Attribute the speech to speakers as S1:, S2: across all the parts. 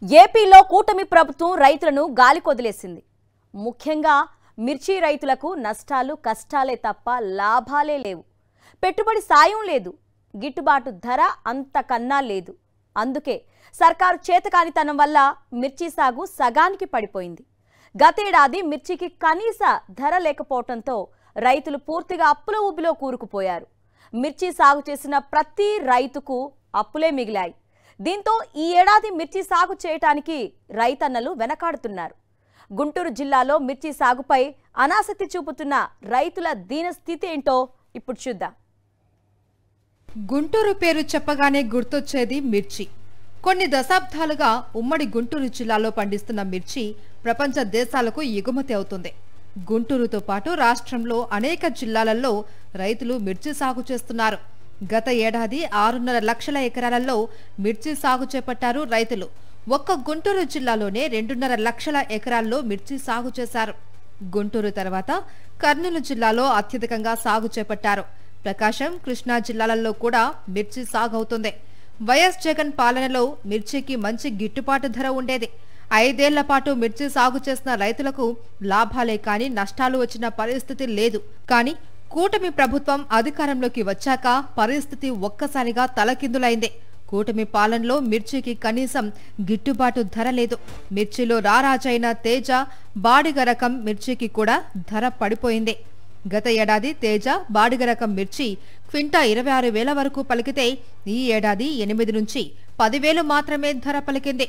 S1: ఏపీలో కూటమి ప్రభుత్వం రైతులను గాలికొదిలేసింది. ముఖ్యంగా మిర్చి రైతులకు నష్టాలు కష్టాలే తప్ప లాభాలే లేవు. పెట్టుబడి సాయం లేదు, గిట్టుబాటు ధర అంతకన్నా లేదు. అందుకే సర్కారు చేతకానితనం వల్ల మిర్చి సాగు సగానికి పడిపోయింది. గతేడాది మిర్చికి కనీస ధర లేకపోవడంతో రైతులు పూర్తిగా అప్పుల ఊబిలో కూరుకుపోయారు. మిర్చి సాగు చేసిన ప్రతి రైతుకు అప్పులే మిగిలాయి. దీంతో ఈ ఏడాది మిర్చి సాగు చేయడానికి రైతన్నలు వెనకాడుతున్నారు. గుంటూరు జిల్లాలో మిర్చి సాగుపై అనాసక్తి చూపుతున్న రైతుల దీనస్థితి ఏంటో ఇప్పుడు చూద్దాం.
S2: గుంటూరు పేరు చెప్పగానే గుర్తొచ్చేది మిర్చి. కొన్ని దశాబ్దాలుగా ఉమ్మడి గుంటూరు జిల్లాలో పండిస్తున్న మిర్చి ప్రపంచ దేశాలకు ఎగుమతి అవుతుంది. గుంటూరుతో పాటు రాష్ట్రంలో అనేక జిల్లాలలో రైతులు మిర్చి సాగు చేస్తున్నారు. గత ఏడాది 6.5 లక్షల ఎకరాలలో మిర్చి సాగు చేపట్టారు రైతులు. ఒక్క గుంటూరు జిల్లాలోనే 2.5 లక్షల ఎకరాల్లో మిర్చి సాగు చేశారు. గుంటూరు తర్వాత కర్నూలు జిల్లాలో అత్యధికంగా సాగు చేపట్టారు. ప్రకాశం, కృష్ణా జిల్లాలలో కూడా మిర్చి సాగు అవుతుంది. వైఎస్ జగన్ పాలనలో మిర్చికి మంచి గిట్టుబాటు ధర ఉండేది. 5 ఏళ్ల పాటు మిర్చి సాగు చేసిన రైతులకు లాభాలే కాని నష్టాలు వచ్చిన పరిస్థితి లేదు. కానీ కూటమి ప్రభుత్వం అధికారంలోకి వచ్చాక పరిస్థితి ఒక్కసారిగా తలకిందులైంది. కూటమి పాలనలో మిర్చికి కనీసం గిట్టుబాటు ధర లేదు. మిర్చిలో రారాజైన తేజ, బాడిగ రకం మిర్చికి కూడా ధర పడిపోయింది. గత ఏడాది తేజ, బాడిగ రకం మిర్చి క్వింటా 26,000 వరకు పలికితే ఈ ఏడాది 8 నుంచి 10,000 మాత్రమే ధర పలికింది.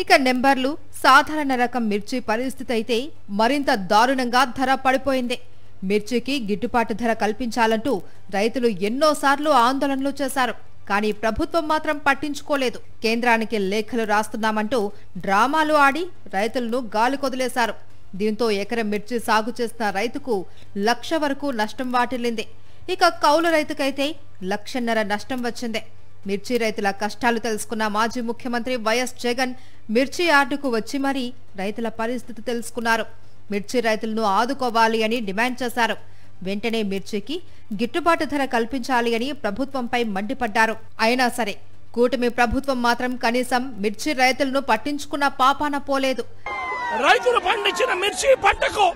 S2: ఇక నెంబర్లు, సాధారణ రకం మిర్చి పరిస్థితి అయితే మరింత దారుణంగా ధర పడిపోయింది. మిర్చికి గిట్టుబాటు ధర కల్పించాలంటూ రైతులు ఎన్నోసార్లు ఆందోళనలు చేశారు. కానీ ప్రభుత్వం మాత్రం పట్టించుకోలేదు. కేంద్రానికి లేఖలు రాస్తున్నామంటూ డ్రామాలు ఆడి రైతులను గాలికొదిలేశారు. దీంతో ఎకరం మిర్చి సాగు చేసిన రైతుకు 1,00,000 వరకు నష్టం వాటిల్లింది. ఇక కౌలు రైతుకైతే 1,50,000 నష్టం వచ్చింది. మిర్చి రైతుల కష్టాలు తెలుసుకున్న మాజీ ముఖ్యమంత్రి వైఎస్ జగన్ మిర్చి యార్డుకు వచ్చి మరీ రైతుల పరిస్థితి తెలుసుకున్నారు. మిర్చి రైతులను ఆదుకోవాలి అని డిమాండ్ చేశారు. వెంటనే మిర్చికి గిట్టుబాటు ధర కల్పించాలి అని ప్రభుత్వంపై మండిపడ్డారు. అయినా సరే కూటమి ప్రభుత్వం మాత్రం కనీసం మిర్చి రైతులను పట్టించుకున్న పాపాన పోలేదు.
S3: రైతులు పండించిన మిర్చి పంటకు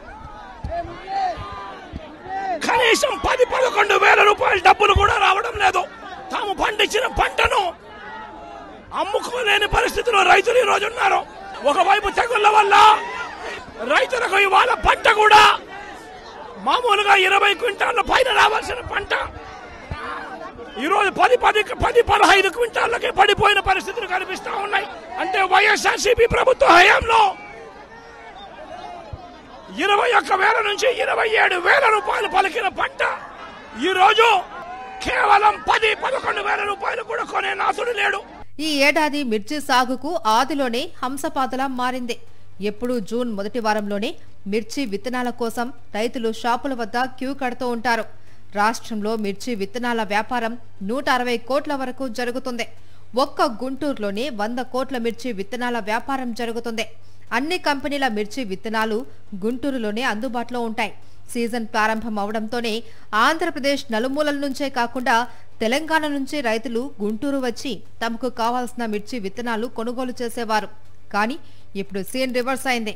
S3: కనీసం 10-11 వేల రూపాయల డబ్బులు కూడా రావడం లేదు. తాము పండించిన పంటను అమ్ముకోలేని పరిస్థితిలో రైతులు ఈ రోజు ఉన్నారు. ఒకవైపు తెగుళ్ల వల్ల రైతులకు ఇవాళ పంట కూడా మామూలుగా 20 క్వింటాల పైన రావాల్సిన పంట ఈరోజు 10-15 క్వింటాలకే పడిపోయిన పరిస్థితులు కనిపిస్తా ఉన్నాయి. అంటే వైఎస్ఆర్సీపీ ప్రభుత్వ హయాంలో 21,000 నుంచి 27,000 రూపాయలు పలికిన పంట ఈరోజు కేవలం 10-11 వేల రూపాయలు కూడా కొనే నాథుడు లేడు.
S2: ఈ ఏడాది మిర్చి సాగుకు ఆదిలోనే హంసపాతలా మారింది. ఎప్పుడూ జూన్ మొదటి వారంలోనే మిర్చి విత్తనాల కోసం రైతులు షాపుల వద్ద క్యూ కడుతూ ఉంటారు. రాష్ట్రంలో మిర్చి విత్తనాల వ్యాపారం 160 కోట్ల వరకు జరుగుతుంది. ఒక్క గుంటూరులోనే 100 కోట్ల మిర్చి విత్తనాల వ్యాపారం జరుగుతుంది. అన్ని కంపెనీల మిర్చి విత్తనాలు గుంటూరులోనే అందుబాటులో ఉంటాయి. సీజన్ ప్రారంభం అవడంతోనే ఆంధ్రప్రదేశ్ నలుమూలల నుంచే కాకుండా తెలంగాణ నుంచి రైతులు గుంటూరు వచ్చి తమకు కావాల్సిన మిర్చి విత్తనాలు కొనుగోలు చేసేవారు. కానీ ఇప్పుడు సీన్ రివర్స్ అయింది.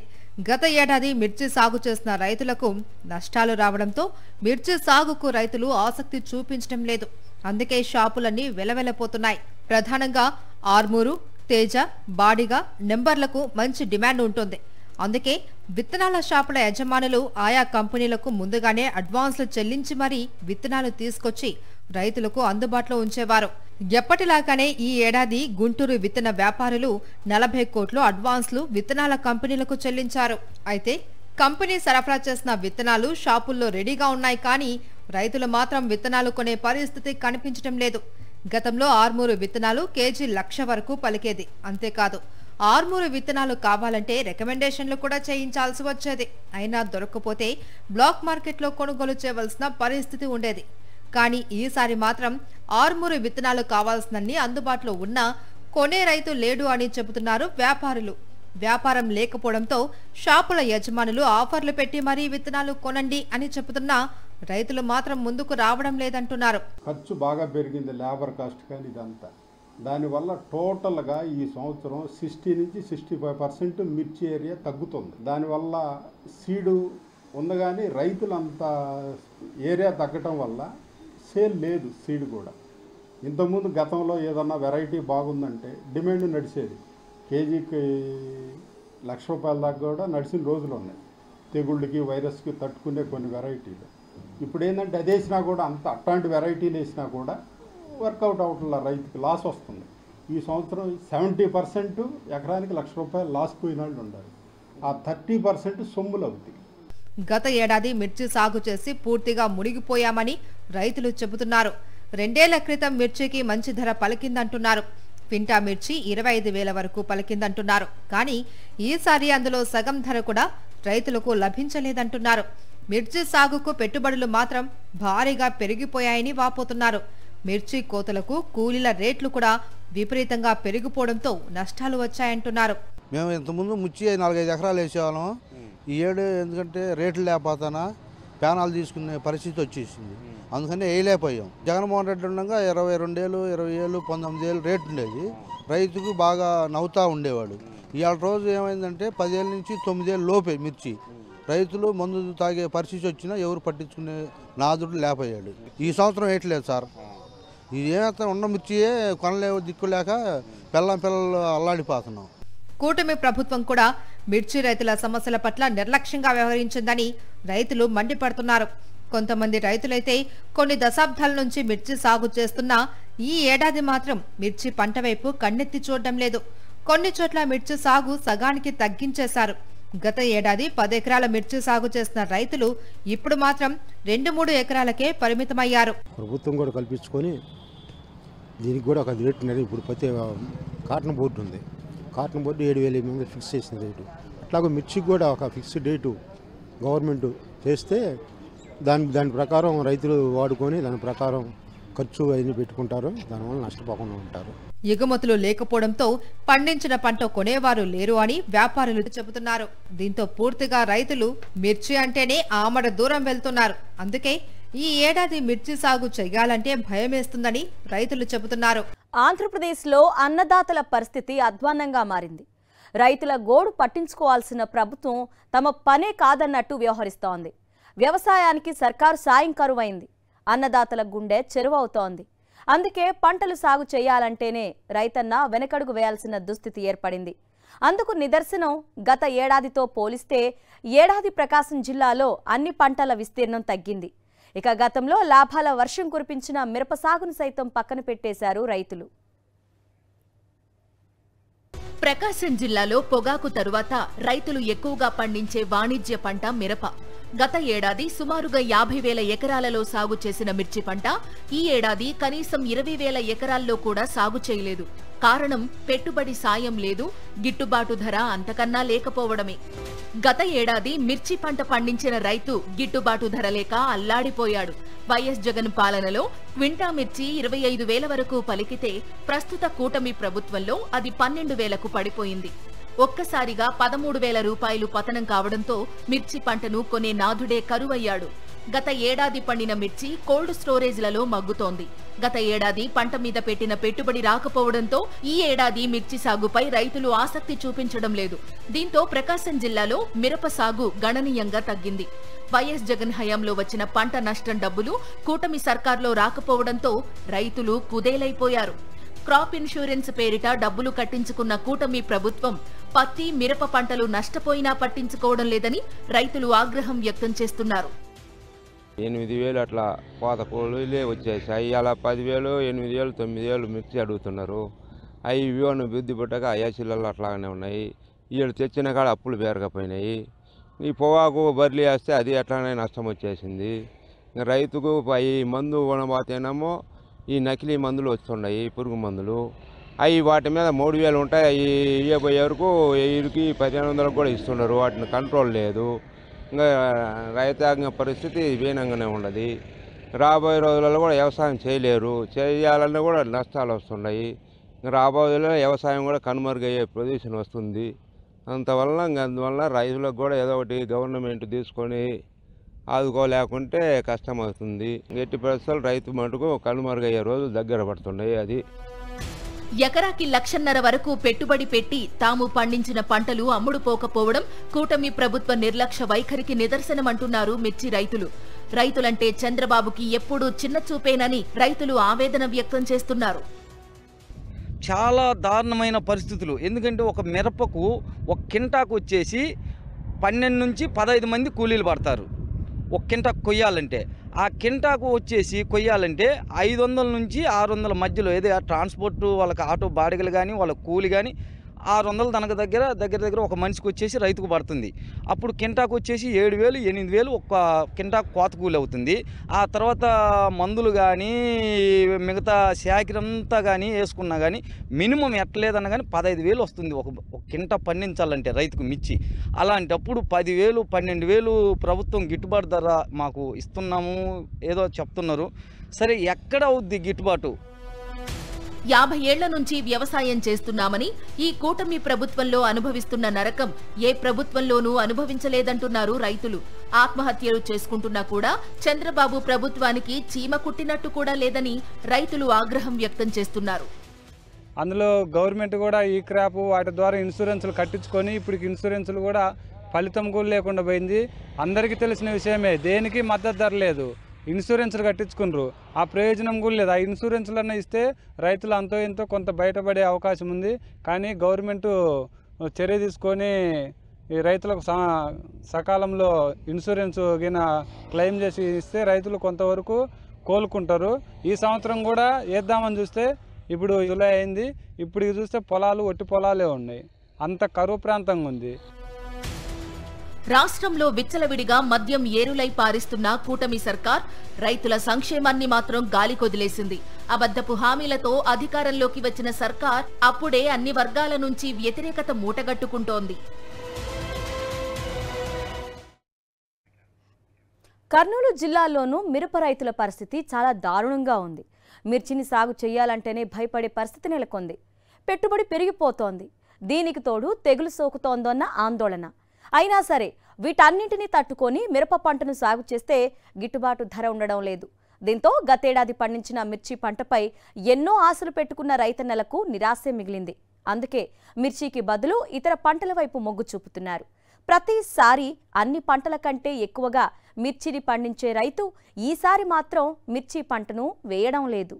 S2: గత ఏడాది మిర్చి సాగు చేసిన రైతులకు నష్టాలు రావడంతో మిర్చి సాగుకు రైతులు ఆసక్తి చూపించడం లేదు. అందుకే షాపులన్నీ వెలవెలపోతున్నాయి. ప్రధానంగా ఆర్మూరు, తేజ, బాడిగ నెంబర్లకు మంచి డిమాండ్ ఉంటుంది. అందుకే విత్తనాల షాపుల యజమానులు ఆయా కంపెనీలకు ముందుగానే అడ్వాన్స్లు చెల్లించి మరీ విత్తనాలు తీసుకొచ్చి రైతులకు అందుబాటులో ఉంచేవారు. ఎప్పటిలాగానే ఈ ఏడాది గుంటూరు విత్తన వ్యాపారులు 40 కోట్లు అడ్వాన్స్లు విత్తనాల కంపెనీలకు చెల్లించారు. అయితే కంపెనీ సరఫరా చేసిన విత్తనాలు షాపుల్లో రెడీగా ఉన్నాయి. కానీ రైతులు మాత్రం విత్తనాలు కొనే పరిస్థితి కనిపించడం లేదు. గతంలో ఆర్మూరు విత్తనాలు కేజీ 1,00,000 వరకు పలికేది. అంతేకాదు ఆర్మూరు విత్తనాలు కావాలంటే రికమెండేషన్లు కూడా చేయించాల్సి వచ్చేది. అయినా దొరకకపోతే బ్లాక్ మార్కెట్లో కొనుగోలు చేయవలసిన పరిస్థితి ఉండేది. కానీ ఈసారి మాత్రం ఆర్మూరు విత్తనాలు కావాల్సినన్ని అందుబాటులో ఉన్నా కొనే రైతు లేడు అని చెబుతున్నారు వ్యాపారులు. వ్యాపారం లేకపోవడంతో షాపుల యజమానులు ఆఫర్లు పెట్టి మరీ విత్తనాలు కొనండి అని చెబుతున్నా రైతులు మాత్రం ముందుకు రావడం లేదంటున్నారు.
S4: ఖర్చు బాగా పెరిగింది, లేబర్ కాస్ట్ కానీ ఇదంతా దానివల్ల టోటల్గా ఈ సంవత్సరం 60 నుంచి 65% మిర్చి ఏరియా తగ్గుతుంది. దానివల్ల సీడు ఉంది కానీ రైతులంత ఏరియా తగ్గటం వల్ల సేల్ లేదు. సీడ్ కూడా ఇంతకుముందు గతంలో ఏదన్నా వెరైటీ బాగుందంటే డిమాండ్ నడిచేది. కేజీకి ₹1,00,000 దాకా కూడా నడిచిన రోజులు ఉన్నాయి. తెగుళ్ళకి వైరస్కి తట్టుకునే కొన్ని వెరైటీలు. ఇప్పుడు ఏంటంటే అది వేసినా కూడా అట్లాంటి వెరైటీలు వేసినా కూడా వర్కౌట్ అవట్ల, రైతుకి లాస్ వస్తుంది. ఈ సంవత్సరం 70% ఎకరానికి ₹1,00,000 లాస్ పోయిన వాళ్ళు ఉన్నారు. ఆ 30% సొమ్ములు అవుతాయి.
S2: గత ఏడాది మిర్చి సాగు చేసి పూర్తిగా మునిగిపోయామని రైతులు చెబుతున్నారు. 2 ఏళ్ల క్రితం మిర్చికి మంచి ధర పలికిందంటున్నారు. క్వింటా మిర్చి 25,000 వరకు పలికిందంటున్నారు. కానీ ఈసారి అందులో సగం ధర కూడా రైతులకు లభించలేదంటున్నారు. మిర్చి సాగుకు పెట్టుబడులు మాత్రం భారీగా పెరిగిపోయాయని వాపోతున్నారు. మిర్చి కోతలకు కూలీల రేట్లు కూడా విపరీతంగా పెరిగిపోవడంతో నష్టాలు వచ్చాయంటున్నారు.
S5: మేము ఇంతకుముందు మిర్చి 4-5 ఎకరాలు వేసేవాళ్ళం. ఈ ఏడు ఎందుకంటే రేట్లు లేకపోతానా ప్యానాలు తీసుకునే పరిస్థితి వచ్చేసింది. అందుకని వేయలేకపోయాం. జగన్మోహన్ రెడ్డి ఉండగా 22 ఏళ్ళు, 20 ఏళ్ళు, 19 ఏళ్ళు రేటు ఉండేది. రైతుకు బాగా నవ్వుతూ ఉండేవాడు. ఇవాళ రోజు ఏమైందంటే 10 ఏళ్ళ నుంచి 9 ఏళ్ళు లోపే మిర్చి. రైతులు మందు తాగే పరిస్థితి వచ్చినా ఎవరు పట్టించుకునే నాదుడు లేకపోయాడు. ఈ సంవత్సరం వేయట్లేదు సార్. ఇది ఏమైతే ఉన్న మిర్చియే కొనలేవు, దిక్కులేక పిల్లలు అల్లాడిపోతున్నాం.
S2: కూటమి ప్రభుత్వం కూడా మిర్చి రైతుల సమస్యల పట్ల నిర్లక్ష్యంగా వ్యవహరించిందని రైతులు మండిపడుతున్నారు. కొంతమంది రైతులైతే కొన్ని దశాబ్దాల నుంచి మిర్చి సాగు చేస్తున్నా ఈ ఏడాది మాత్రం మిర్చి పంట వైపు కన్నెత్తి చూడడం లేదు. కొన్ని చోట్ల మిర్చి సాగు సగానికి తగ్గించేశారు. గత ఏడాది 10 ఎకరాల మిర్చి సాగు చేసిన రైతులు ఇప్పుడు మాత్రం 2-3 ఎకరాలకే పరిమితమయ్యారు.
S6: ప్రభుత్వం కూడా కల్పించుకొని దీనికి కూడా ఒక రేటు ఉన్నది. ఇప్పుడు ప్రతి కాటన్ బోర్డు ఉంది. కాటన్ బోర్డు 7,000 ఫిక్స్ చేసిన రేటు. అట్లాగే మిర్చికి కూడా ఒక ఫిక్స్డ్ రేటు గవర్నమెంట్ చేస్తే దాని ప్రకారం రైతులు వాడుకొని దాని ప్రకారం ఖర్చు అన్ని పెట్టుకుంటారు. దానివల్ల నష్టపోకుండా ఉంటారు.
S2: ఎగుమతులు లేకపోవడంతో పండించిన పంట కొనేవారు లేరు అని వ్యాపారులు చెబుతున్నారు. దీంతో పూర్తిగా రైతులు మిర్చి అంటేనే ఆమడ దూరం వెళ్తున్నారు. అందుకే ఈ ఏడాది మిర్చి సాగు చేయాలంటే భయమేస్తుందని రైతులు చెబుతున్నారు.
S1: ఆంధ్రప్రదేశ్లో అన్నదాతల పరిస్థితి అధ్వాన్నంగా మారింది. రైతుల గోడు పట్టించుకోవాల్సిన ప్రభుత్వం తమ పనే కాదన్నట్టు వ్యవహరిస్తోంది. వ్యవసాయానికి సర్కారు సాయం కరువైంది. అన్నదాతల గుండె చెరువవుతోంది. అందుకే పంటలు సాగు చేయాలంటేనే రైతన్న వెనకడుగు వేయాల్సిన దుస్థితి ఏర్పడింది. అందుకు నిదర్శనం గత ఏడాదితో పోలిస్తే ఏడాది ప్రకాశం జిల్లాలో అన్ని పంటల విస్తీర్ణం తగ్గింది. ఇక గతంలో లాభాల వర్షం కురిపించిన మిరప సాగును సైతం పక్కన పెట్టేశారు రైతులు.
S7: ప్రకాశం జిల్లాలో పొగాకు తరువాత రైతులు ఎక్కువగా పండించే వాణిజ్య పంట మిరప. గత ఏడాది సుమారుగా 50,000 ఎకరాలలో సాగు చేసిన మిర్చి పంట ఈ ఏడాది కనీసం 20,000 ఎకరాల్లో కూడా సాగు చేయలేదు. కారణం పెట్టుబడి సాయం లేదు, గిట్టుబాటు ధర అంతకన్నా లేకపోవడమే. గత ఏడాది మిర్చి పంట పండించిన రైతు గిట్టుబాటు ధర లేక అల్లాడిపోయాడు. వైఎస్ జగన్ పాలనలో క్వింటా మిర్చి 25,000 వరకు పలికితే ప్రస్తుత కూటమి ప్రభుత్వంలో అది 12,000కు పడిపోయింది. ఒక్కసారిగా 13,000 రూపాయలు పతనం కావడంతో మిర్చి పంటను కొనే నాథుడే కరువయ్యాడు. గత ఏడాది పండిన మిర్చి కోల్డ్ స్టోరేజ్లలో మగ్గుతోంది. గత ఏడాది పంట మీద పెట్టిన పెట్టుబడి రాకపోవడంతో ఈ ఏడాది మిర్చి సాగుపై రైతులు ఆసక్తి చూపించడం లేదు. దీంతో ప్రకాశం జిల్లాలో మిరప సాగు గణనీయంగా తగ్గింది. వైఎస్ జగన్ హయాంలో వచ్చిన పంట నష్టం డబ్బులు కూటమి సర్కార్లో రాకపోవడంతో రైతులు కుదేలైపోయారు. క్రాప్ ఇన్సూరెన్స్ పేరిట డబ్బులు కట్టించుకున్న కూటమి ప్రభుత్వం పత్తి, మిరప పంటలు నష్టపోయినా పట్టించుకోవడం లేదని రైతులు ఆగ్రహం వ్యక్తం చేస్తున్నారు.
S8: 8,000 అట్లా కోత కూలీలే వచ్చేసాయి. అలా 10,000, 8,000, 9,000 మిర్చి అడుగుతున్నారు. అవి ఇవ్వను బుద్ధి పుట్టక అయాచిల్లలు అట్లాగానే ఉన్నాయి. వీళ్ళు తెచ్చిన కాడ అప్పులు పెరగపోయినాయి. ఈ పొగాకు బర్లీ వేస్తే అది అట్లానే నష్టం వచ్చేసింది. రైతుకు ఈ మందు కొనబోతేనేమో ఈ నకిలీ మందులు వస్తున్నాయి, పురుగు మందులు. అవి వాటి మీద 3,000 ఉంటాయి. అవి ఇవ్వబోయే వరకు 1000కి 1,500 కూడా ఇస్తున్నారు. వాటిని కంట్రోల్ లేదు. ఇంకా రైతాంగ పరిస్థితి వీనంగానే ఉండదు. రాబోయే రోజులలో కూడా వ్యవసాయం చేయలేరు. చేయాలన్నా కూడా నష్టాలు వస్తున్నాయి. రాబోయే వ్యవసాయం కూడా కనుమరుగయ్యే పొజిషన్ వస్తుంది. అందువల్ల రైతులకు కూడా ఏదో ఒకటి గవర్నమెంట్ తీసుకొని ఆదుకోలేకుంటే కష్టం అవుతుంది. ఎట్టి పరిస్థితులు రైతు మటుకు కనుమరుగయ్యే రోజులు దగ్గర పడుతున్నాయి. అది
S7: ఎకరాకి 1,50,000 వరకు పెట్టుబడి పెట్టి తాము పండించిన పంటలు అమ్ముడుపోకపోవడం కూటమి ప్రభుత్వ నిర్లక్ష్య వైఖరికి నిదర్శనమంటున్నారు మిర్చి రైతులు. రైతులంటే చంద్రబాబుకి ఎప్పుడూ చిన్న చూపేనని రైతులు ఆవేదన వ్యక్తం చేస్తున్నారు.
S9: చాలా దారుణమైన పరిస్థితులు. ఎందుకంటే ఒక మిరపకు ఒక కింటాకు వచ్చేసి 12 నుంచి 15 మంది కూలీలు పడతారు ఒక కింటాకు కొయ్యాలంటే. ఆ కింటాకు వచ్చేసి కొయ్యాలంటే 500 నుంచి 600 మధ్యలో, ఏదో ట్రాన్స్పోర్ట్ వాళ్ళకి ఆటో బాడిగలు కానీ వాళ్ళ కూలి కానీ 600 తనకు దగ్గర ఒక మనిషికి వచ్చేసి రైతుకు పడుతుంది. అప్పుడు కింటాకు వచ్చేసి 7,000 8,000 ఒక కింటాకు కోత కూలి అవుతుంది. ఆ తర్వాత మందులు కానీ మిగతా శాఖరంతా కానీ వేసుకున్నా కానీ మినిమం ఎట్టలేదన్నా కానీ 15,000 వస్తుంది ఒక కింట పండించాలంటే రైతుకు మిర్చి. అలాంటప్పుడు 10,000 12,000 ప్రభుత్వం గిట్టుబాటు ధర మాకు ఇస్తున్నాము ఏదో చెప్తున్నారు. సరే ఎక్కడ అవుద్ది గిట్టుబాటు?
S7: 50 ఏళ్ల నుంచి వ్యవసాయం చేస్తున్నామని, ఈ కూటమి ప్రభుత్వంలో అనుభవిస్తున్న నరకం ఏ ప్రభుత్వంలోనూ అనుభవించలేదంటున్నారు రైతులు. ఆత్మహత్యలు చేసుకుంటున్నా కూడా చంద్రబాబు ప్రభుత్వానికి చీమ కుట్టినట్టు కూడా లేదని రైతులు ఆగ్రహం వ్యక్తం చేస్తున్నారు.
S10: అందులో గవర్నమెంట్ కూడా ఈ క్రాప్ వాటి ద్వారా ఇన్సూరెన్సులు కట్టించుకొని ఇప్పుడు ఇన్సూరెన్సులు కూడా ఫలితం కూడా లేకుండా పోయింది. అందరికీ తెలిసిన విషయమే, దేనికి మద్దతు ధర లేదు. ఇన్సూరెన్సులు కట్టించుకున్నారు, ఆ ప్రయోజనం కూడా లేదు. ఆ ఇన్సూరెన్సులన్నా ఇస్తే రైతులు అంతో ఎంతో కొంత బయటపడే అవకాశం ఉంది. కానీ గవర్నమెంట్ చర్య తీసుకొని ఈ రైతులకు సకాలంలో ఇన్సూరెన్స్ గిన క్లెయిమ్ చేసి ఇస్తే రైతులు కొంతవరకు కోలుకుంటారు. ఈ సంవత్సరం కూడా వేద్దామని చూస్తే ఇప్పుడు జూలై అయింది, ఇప్పుడు చూస్తే పొలాలు ఒట్టి పొలాలే ఉన్నాయి. అంత కరువు ప్రాంతంగా ఉంది.
S7: రాష్ట్రంలో విచ్చలవిడిగా మద్యం ఏరులై పారిస్తున్న కూటమి సర్కార్ రైతుల సంక్షేమాన్ని మాత్రం గాలికొదిలేసింది. అబద్ధపు హామీలతో అధికారంలోకి వచ్చిన సర్కార్ అప్పుడే అన్ని వర్గాల నుంచి వ్యతిరేకత మూటగట్టుకుంటోంది.
S1: కర్నూలు జిల్లాలోనూ మిరప రైతుల పరిస్థితి చాలా దారుణంగా ఉంది. మిర్చిని సాగు చేయాలంటేనే భయపడే పరిస్థితి నెలకొంది. పెట్టుబడి పెరిగిపోతోంది. దీనికి తోడు తెగులు సోకుతోందన్న ఆందోళన. అయినా సరే వీటన్నింటినీ తట్టుకొని మిరప పంటను సాగు చేస్తే గిట్టుబాటు ధర ఉండడం లేదు. దీంతో గతేడాది పండించిన మిర్చి పంటపై ఎన్నో ఆశలు పెట్టుకున్న రైతన్నలకు నిరాశే మిగిలింది. అందుకే మిర్చికి బదులు ఇతర పంటల వైపు మొగ్గు చూపుతున్నారు. ప్రతిసారి అన్ని పంటల కంటే ఎక్కువగా మిర్చిని పండించే రైతు ఈసారి మాత్రం మిర్చి పంటను వేయడం లేదు.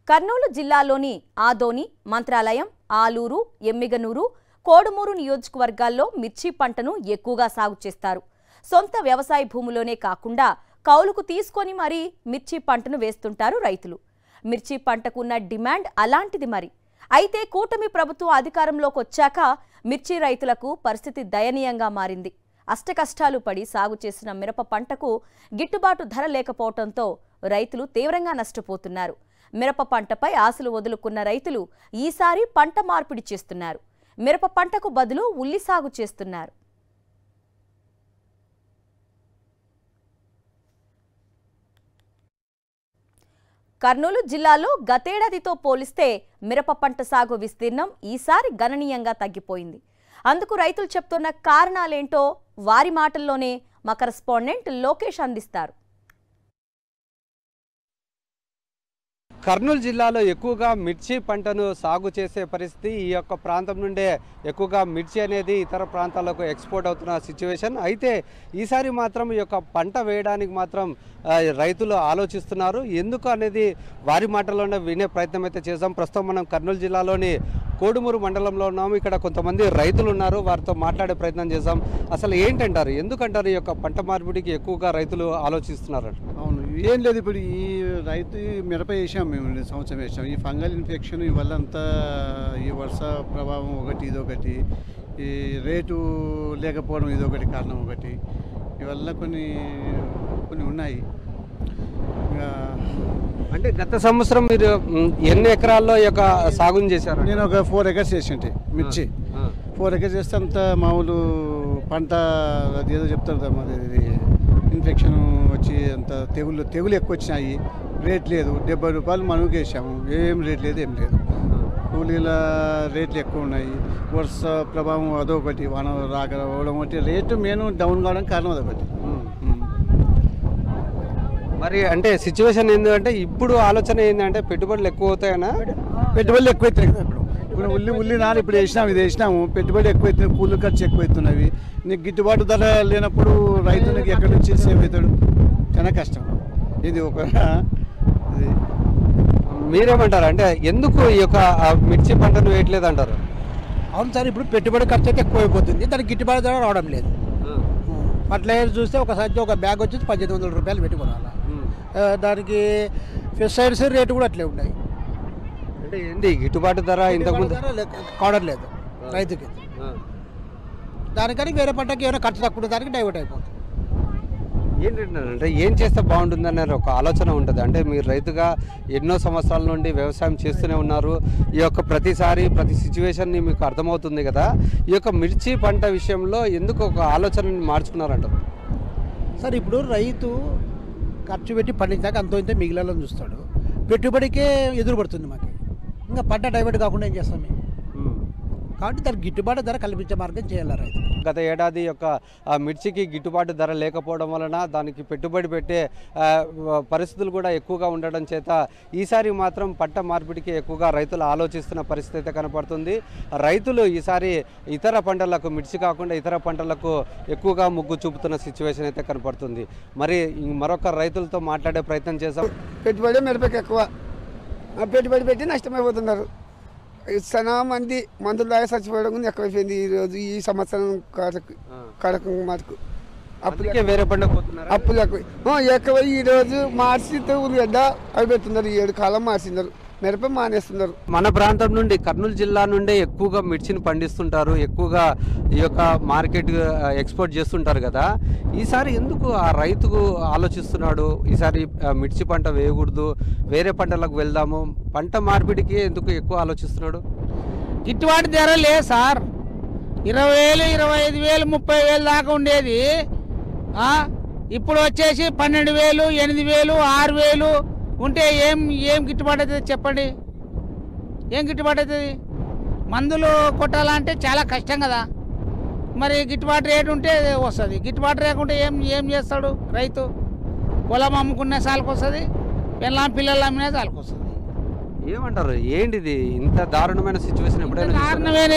S1: కర్నూలు జిల్లాలోని ఆదోని, మంత్రాలయం, ఆలూరు, ఎమ్మిగనూరు, కోడుమూరు నియోజకవర్గాల్లో మిర్చి పంటను ఎక్కువగా సాగు చేస్తారు. సొంత వ్యవసాయ భూములోనే కాకుండా కౌలుకు తీసుకొని మరీ మిర్చి పంటను వేస్తుంటారు రైతులు. మిర్చి పంటకున్న డిమాండ్ అలాంటిది మరి. అయితే కూటమి ప్రభుత్వం అధికారంలోకి వచ్చాక మిర్చి రైతులకు పరిస్థితి దయనీయంగా మారింది. అష్టకష్టాలు పడి సాగు చేసిన మిరప పంటకు గిట్టుబాటు ధర లేకపోవడంతో రైతులు తీవ్రంగా నష్టపోతున్నారు. మిరప పంటపై ఆశలు వదులుకున్న రైతులు ఈసారి పంట మార్పిడి చేస్తున్నారు. మిరప పంటకు బదులు ఉల్లి సాగు చేస్తున్నారు. కర్నూలు జిల్లాలో గతేడాదితో పోలిస్తే మిరప పంట సాగు విస్తీర్ణం ఈసారి గణనీయంగా తగ్గిపోయింది. అందుకు రైతులు చెప్తున్న కారణాలేంటో వారి మాటల్లోనే మా కరెస్పాండెంట్ లోకేష్ అందిస్తారు.
S11: కర్నూలు జిల్లాలో ఎక్కువగా మిర్చి పంటను సాగు చేసే పరిస్థితి. ఈ యొక్క ప్రాంతం నుండే ఎక్కువగా మిర్చి అనేది ఇతర ప్రాంతాలకు ఎక్స్పోర్ట్ అవుతున్న సిచ్యువేషన్. అయితే ఈసారి మాత్రం ఈ యొక్క పంట వేయడానికి మాత్రం రైతులు ఆలోచిస్తున్నారు. ఎందుకు అనేది వారి మాటల్లోనే వినే ప్రయత్నం అయితే చేద్దాం. ప్రస్తుతం మనం కర్నూలు జిల్లాలోని కోడుమూరు మండలంలో ఉన్నాము. ఇక్కడ కొంతమంది రైతులు ఉన్నారు, వారితో మాట్లాడే ప్రయత్నం చేద్దాం. అసలు ఏంటంటారు, ఎందుకంటారు ఈ యొక్క పంట మార్పిడికి ఎక్కువగా రైతులు ఆలోచిస్తున్నారు?
S12: అవును, ఏం లేదు, ఇప్పుడు ఈ రైతు మిరప వేసాం, మేము సంవత్సరం వేసాం. ఈ ఫంగల్ ఇన్ఫెక్షన్ ఇవల్ల అంతా ఈ వర్ష ప్రభావం ఒకటి, ఇదొకటి, ఈ రేటు లేకపోవడం ఇదొకటి కారణం, ఒకటి ఇవల్ల కొన్ని ఉన్నాయి.
S11: అంటే గత సంవత్సరం మీరు ఎన్ని ఎకరాల్లో ఈ యొక్క సాగుని చేశారు?
S12: నేను ఒక 4 acres చేసింటే మిర్చి. 4 acres చేస్తే అంత మామూలు పంట అది ఏదో చెప్తారు మరి, ఇన్ఫెక్షన్ వచ్చి అంత తెగులు ఎక్కువ వచ్చినాయి. రేట్ లేదు, 70 రూపాయలు మనకి వేసాము, ఏం రేట్ లేదు, ఏం లేదు. కూలీల రేట్లు ఎక్కువ ఉన్నాయి, వర్ష ప్రభావం అదొకటి, వాన రావడం ఒకటి, రేటు మెయిన్ డౌన్ కావడం కారణం అదొకటి.
S11: మరి అంటే సిచ్యువేషన్ ఏంటంటే ఇప్పుడు ఆలోచన ఏంటంటే పెట్టుబడులు ఎక్కువ అవుతాయనా?
S12: పెట్టుబడులు ఎక్కువ అవుతాయి కదా. ఇప్పుడు ఉల్లి నారు ఇప్పుడు వేసినాము, ఇది వేసినాము, పెట్టుబడి ఎక్కువ అవుతుంది, కూలి ఖర్చు ఎక్కువ అవుతున్నవి. నీకు గిట్టుబాటు ధర లేనప్పుడు రైతునికి ఎక్కడి నుంచి సేవ్ అవుతాడు? చాలా కష్టం. ఇది ఒక
S11: మీరేమంటారు? అంటే ఎందుకు ఈ యొక్క మిర్చి పంటను వేయట్లేదు అంటారు?
S13: అవును సార్, ఇప్పుడు పెట్టుబడి ఖర్చు అయితే ఎక్కువ అయిపోతుంది, దానికి గిట్టుబాటు ధర రావడం లేదు. ఫర్టిలైజర్ చూస్తే ఒకసారి ఒక బ్యాగ్ వచ్చి 1800 రూపాయలు పెట్టుకోవాలి. దానికి పెస్టిసైడ్స్ రేటు కూడా అట్లే ఉన్నాయి.
S11: అంటే ఏంటి గిట్టుబాటు ధర ఇంతకుముందు
S13: కావడం లేదు రైతుకి. దానికని వేరే పంటకి ఏమైనా ఖర్చు తక్కువ దానికి డైవర్ట్ అయిపోతుంది.
S11: ఏంటంటే ఏం చేస్తే బాగుంటుందనే ఒక ఆలోచన ఉంటుంది. అంటే మీరు రైతుగా ఎన్నో సంవత్సరాల నుండి వ్యవసాయం చేస్తూనే ఉన్నారు. ఈ యొక్క ప్రతిసారి ప్రతి సిచ్యువేషన్ని మీకు అర్థమవుతుంది కదా. ఈ యొక్క మిర్చి పంట విషయంలో ఎందుకు ఒక ఆలోచనని మార్చుకున్నారంటారు?
S13: సార్, ఇప్పుడు రైతు ఖర్చు పెట్టి పండించాక అంతో ఇంత మిగిలాలని చూస్తాడు, పెట్టుబడికే ఎదురు పడుతుంది మాకు. ఇంకా పంట డైవర్ట్ కాకుండా ఏం చేస్తాం మేము? కాబట్టి దానికి గిట్టుబాటు ధర కల్పించే మార్గం చేయాలి రైతు.
S11: గత ఏడాది యొక్క మిర్చికి గిట్టుబాటు ధర లేకపోవడం వలన దానికి పెట్టుబడి పెట్టే పరిస్థితులు కూడా ఎక్కువగా ఉండడం చేత ఈసారి మాత్రం పంట మార్పిడికి ఎక్కువగా రైతులు ఆలోచిస్తున్న పరిస్థితి అయితే కనపడుతుంది. రైతులు ఈసారి ఇతర పంటలకు, మిర్చి కాకుండా ఇతర పంటలకు ఎక్కువగా మొగ్గు చూపుతున్న సిచ్యువేషన్ అయితే కనపడుతుంది. మరి మరొక రైతులతో మాట్లాడే ప్రయత్నం చేశాం.
S14: పెట్టుబడి మిరపకి ఎక్కువ పెట్టుబడి పెట్టి నష్టమైపోతున్నారు. చాలా మంది మందులు దాకా చచ్చిపోవడం కూడా ఎక్కువైపోయింది ఈరోజు ఈ సంవత్సరం కడకు మటుకు.
S11: వేరే పండుగ
S14: అప్పులు ఎక్కువ ఈరోజు మార్చితో ఉల్లిగడ్డ అవి పెడుతున్నారు, 7 కాలం మార్చినారు, మిరప మానేస్తున్నారు.
S11: మన ప్రాంతం నుండి కర్నూలు జిల్లా నుండే ఎక్కువగా మిర్చిని పండిస్తుంటారు, ఎక్కువగా ఈ యొక్క మార్కెట్ ఎక్స్పోర్ట్ చేస్తుంటారు కదా. ఈసారి ఎందుకు ఆ రైతుకు ఆలోచిస్తున్నాడు ఈసారి మిర్చి పంట వేయకూడదు, వేరే పంటలకు వెళ్దాము, పంట మార్పిడికి ఎందుకు ఎక్కువ ఆలోచిస్తున్నాడు?
S15: గిట్టుబాటు ధర లేదు సార్. 20,000, 25,000, 30,000 దాకా ఉండేది. ఇప్పుడు వచ్చేసి 12,000, 8,000, 6,000 ఉంటే ఏం గిట్టుబాటు అవుతుంది చెప్పండి? ఏం గిట్టుబాటు అవుతుంది? మందులు కొట్టాలంటే చాలా కష్టం కదా. మరి గిట్టుబాటు రేటు ఉంటే వస్తుంది, గిట్టుబాటు లేకుంటే ఏం చేస్తాడు రైతు? పొలం అమ్ముకునే సాలకు వస్తుంది, పిల్లలు అమ్మినే సాలకు వస్తుంది.
S11: ఏమంటారు? ఏంటిది ఇంత దారుణమైన సిచ్యువేషన్? ఎప్పుడైనా
S15: దారుణమైన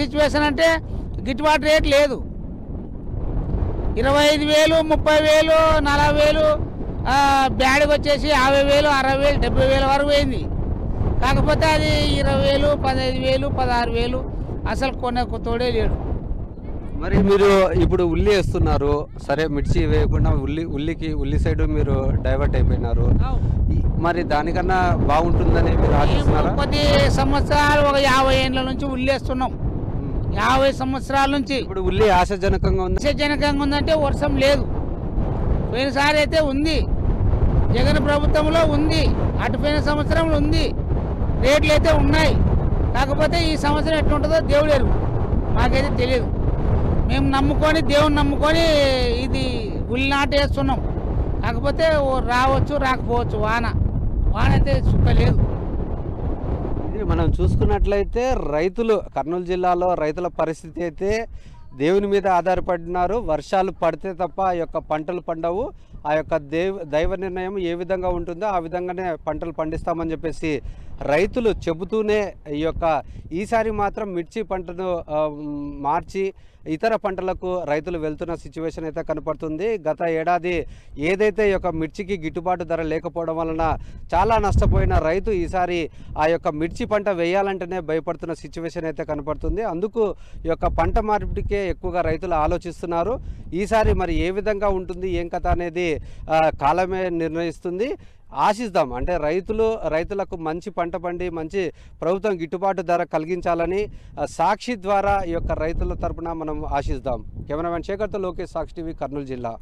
S15: సిచ్యువేషన్ అంటే గిట్టుబాటు రేటు లేదు. 25,000, 30,000, 40,000, బ్యాడ్కి వచ్చేసి 50,000, 60,000, 70,000 వరకు పోయింది. కాకపోతే అది 20,000, 15,000, 16,000 అసలు కొనే లేడు.
S11: మరి మీరు ఇప్పుడు ఉల్లి వేస్తున్నారు, సరే మిర్చి వేయకుండా ఉల్లి సైడ్ మీరు డైవర్ట్ అయిపోయినారు. మరి దానికన్నా బాగుంటుందని మీరు ఆశిస్తున్నారా?
S15: కొద్ది సంవత్సరాలు, ఒక 50 ఏళ్ళ నుంచి ఉల్లి వేస్తున్నాం. 50 సంవత్సరాల నుంచి.
S11: ఇప్పుడు ఉల్లి ఆశాజనకంగా ఉంది.
S15: ఆశాజనకంగా ఉందంటే వర్షం లేదు. పోయినసారి అయితే ఉంది, జగన్ ప్రభుత్వంలో ఉంది, అటుపోయిన సంవత్సరంలో ఉంది, రేట్లు అయితే ఉన్నాయి. కాకపోతే ఈ సంవత్సరం ఎట్లుంటుందో దేవుడు ఎరుగు, మాకైతే తెలియదు. మేము నమ్ముకొని, దేవుని నమ్ముకొని ఇది ఉల్లి నాటు వేస్తున్నాం. కాకపోతే రావచ్చు రాకపోవచ్చు, వాన అయితే సుక్క లేదు.
S11: ఇది మనం చూసుకున్నట్లయితే రైతులు, కర్నూలు జిల్లాలో రైతుల పరిస్థితి అయితే దేవుని మీద ఆధారపడినారు. వర్షాలు పడితే తప్ప ఆ యొక్క పంటలు పండవు. ఆ యొక్క దైవ నిర్ణయం ఏ విధంగా ఉంటుందో ఆ విధంగానే పంటలు పండిస్తామని చెప్పేసి రైతులు చెబుతూనే ఈసారి మాత్రం మిర్చి పంటను మార్చి ఇతర పంటలకు రైతులు వెళ్తున్న సిచ్యువేషన్ అయితే కనపడుతుంది. గత ఏడాది ఏదైతే ఈ యొక్క మిర్చికి గిట్టుబాటు ధర లేకపోవడం వలన చాలా నష్టపోయిన రైతు ఈసారి ఆ యొక్క మిర్చి పంట వేయాలంటేనే భయపడుతున్న సిచ్యువేషన్ అయితే కనపడుతుంది. అందుకు ఈ యొక్క పంట మార్పిడికే ఎక్కువగా రైతులు ఆలోచిస్తున్నారు. ఈసారి మరి ఏ విధంగా ఉంటుంది, ఏం కథ అనేది కాలమే నిర్ణయిస్తుంది. ఆశిద్దాం. అంటే రైతులకు మంచి పంట పండి మంచి ప్రభుత్వం గిట్టుబాటు ధర కలిగించాలని సాక్షి ద్వారా ఈ యొక్క రైతుల తరపున మనం ఆశిద్దాం. కెమెరామెన్ శేఖర్తో లోకేష్, సాక్షి టీవీ, కర్నూలు జిల్లా.